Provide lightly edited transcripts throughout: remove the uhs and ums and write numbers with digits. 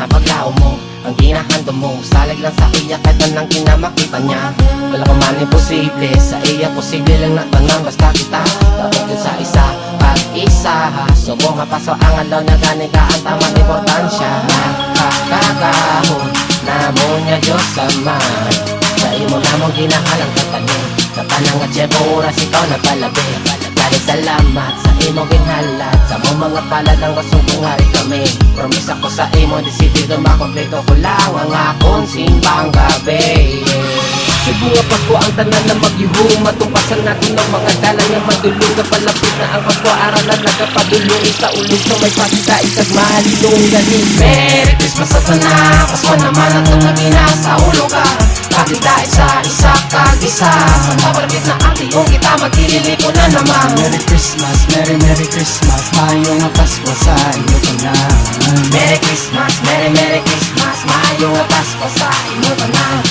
paglaho mo, ang ginahando mo, salig lang sa iya kahit anang kinamakita niya. Wala ka man imposible, sa iya posible lang na tanang. Basta kita, dapat yun sa isa, pag-isa. Subong mapaso ang alaw na gani ka ang tamang importansya. Nakakahon na mo niya Diyos Ama, sa imo namong ginahalang katanin. Sa tanang at syebo oras ikaw nagpalabi. Dali salamat sa imong ginhalat, sa mong mga palad ang kasungkungari kami. Promise ako sa imo, desidido makompleto ko lang ang akong simbang gabi. Subuha pa ko ang tanan na maghihong, matumpasan natin ang mga dalang na madulong. Kapalapit na ang pagkuaralan, nagkapadulong sa ulos na may pakita isag mahalilong ganin. Merry Christmas sa tanan, Pasko naman ang tumagina sa ulo ka. Pakita isa kag-isa, sa mapalapit na ang tiyong kita magkililipo na naman. Merry Christmas, Merry Christmas, mayong nga Pasko sa inyo tanan. Merry Christmas, Merry Christmas, mayong nga Pasko sa inyo tanan.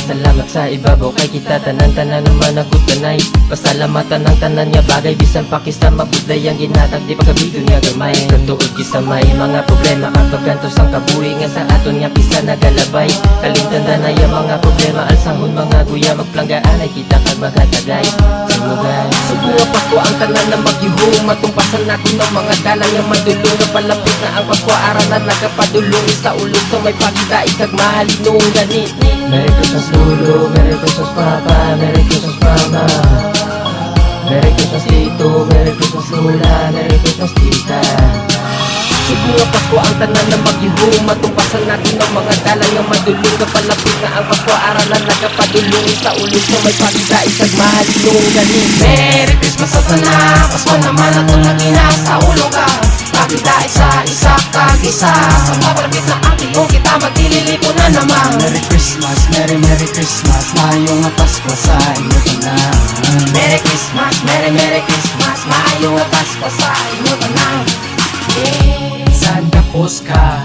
Salamat sa ibabaw kay kita tanan-tanan naman nagutanay. Pasalamatan ng tanan niya bagay, bisan pakisa mabuday ang ginatag di pagkabigo niya gamay. Kantuod kisa may mga problema kapag kantos ang kabuhi nga sa aton nga pisa nagalabay. Kalintanda na yung mga problema alsahon mga guya, magplanggaan ay kita kag maghatagay. Sumugay subuha pa ko ang tanan na maghihong, matumpasan natin ng mga dalang nga madulong. Kapalapit na ang pagkuaralan, nagkapadulong sa ulos na may pakita ikag mahalinong ganit. Merry Christmas Lolo, Merry Christmas Papa, Merry Christmas Mama, Merry Christmas Tito, Merry Christmas Lola, Merry Christmas Tita. Subuha pa ko ang tanan na maghihong, matumpasan natin ang mga dalang nga madulong. Kapalapit na ang pagkuaralan, nagkapadulong sa ulos na may pakita isag mahalilong ganin. Merry Christmas sa tanan, Pasko naman ang tumagina sa ulo ka. Pakita isa kag-isa, sa mapalapit na ang tiyong kita magkililipo na naman. Merry Christmas, Merry Christmas, mayong nga Pasko sa inyo tanan. Merry Christmas, Merry Christmas, mayong nga Pasko sa inyo tanan. Saan tapos ka?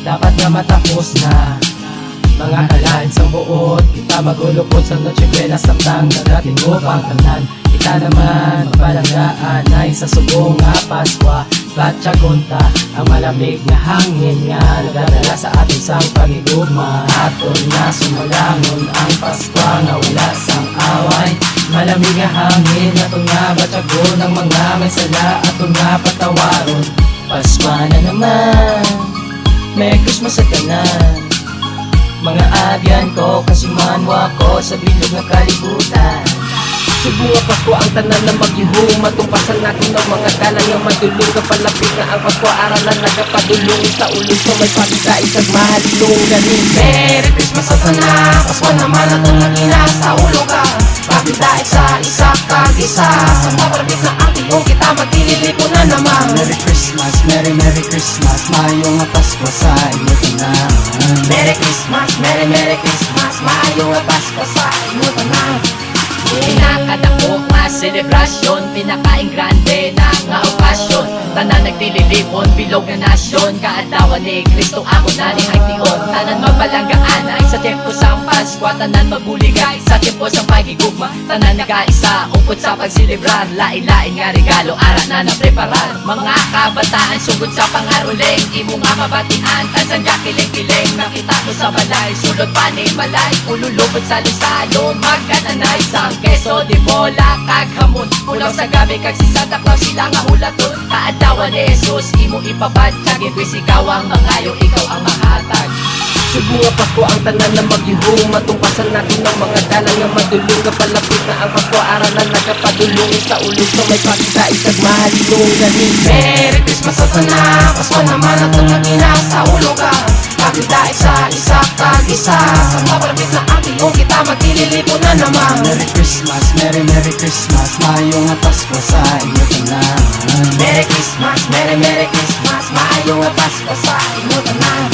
Dapat nga matapos na. Mga kalain sa buot, kita magulupot sa Noche Buena samtang nagating upang tanan. Kita naman magpalanggaan ay sa subong nga Paskwa. Batsa gunta, ang malamig nga hangin nga nagadala sa atin sang pagigugma. Aton na sumalangon ang Paskwa nga wala sang away. Malamig nga hangin, aton nga batsagon ang mga may sala, aton nga patawaron. Paskwa na naman, Merry Christmas sa tanan. Mga agyan ko, kasimanwa ko sa bilog ng kalibutan. Subuha pa ko ang tanan na maghihong, matumpasan natin ang mga dalang nga madulong. Kapalapit na ang pagkuaralan, nagkapadulong sa ulos na may pakita isag mahalilong ganin. Merry Christmas sa tanan, Pasko naman ang tumagina sa ulo ka. Pakita isa kag-isa, sa mapalapit na ang tiyong kita magkililipo na naman. Merry Christmas, Merry Christmas, mayong nga Pasko sa inyo tanan. Merry Christmas, Merry Christmas, mayong nga Pasko sa inyo tanan. Pinakadako nga selebrasyon, pinakaing grande na nga okasyon. Tanan nagtililipon, bilog na nasyon, kaadlawan ni Kristo ako na ni hagtion. Tanan mapalanggaan ay sa tiempo sang Paskwa, tanan mabuligay sa tiempo sang pagigugma. Tanan nagaisa, upod sa pagsilibrar, lain-lain nga regalo, ara na napreparar. Mga kabataan, sugod sa pangaruling, imo nga mabatian, tansan ka kiling-kiling. Nakita mo sa balay, sulod pa ni malay, ululubot sa lusalo, magkananay sang keso di bola kag hamon. Ulaw sa gabi kag si Santa Claus sila nga hulaton. Kaadlawan ni Jesus imo ipabad, kagibis ikaw ang mangayo, ikaw ang mahatag. Subuha pa ko ang tanan na maghihong, matumpasan natin ang mga dalang nga madulong. Kapalapit na ang pagkuaralan, nagkapadulong sa ulos na may pakita isag mahalilong ganin. Merry Christmas sa tanan, Pasko naman ang tumagina sa ulo ka. Pakita isa kag-isa, sa mapalapit na ang tiyong kita magkililipo na naman. Merry Christmas, Merry Christmas, mayong nga Pasko sa inyo tanan. Merry Christmas, Merry Christmas, mayong nga Pasko sa inyo tanan.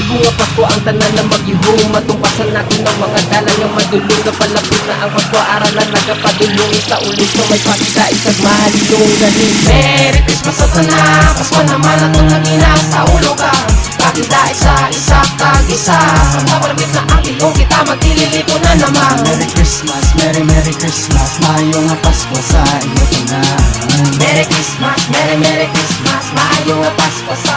bunga Pasko ang tanan na mag-ihong Matumpasan natin ang mga dalan yung madulong Napalapit na ang pagkuaralan Nagapadulong sa ulit so may pakita Isag mahalong galing Merry Christmas sa tanan Pasko naman atong nangina sa ulo ka Pakita isa tag-isa Pagkabalabit na ang ilong kita Magtililipo na naman Merry Christmas, Merry Christmas Mayo nga Pasko sa iyo na Merry Christmas, Merry Christmas Maayong nga Pasko sa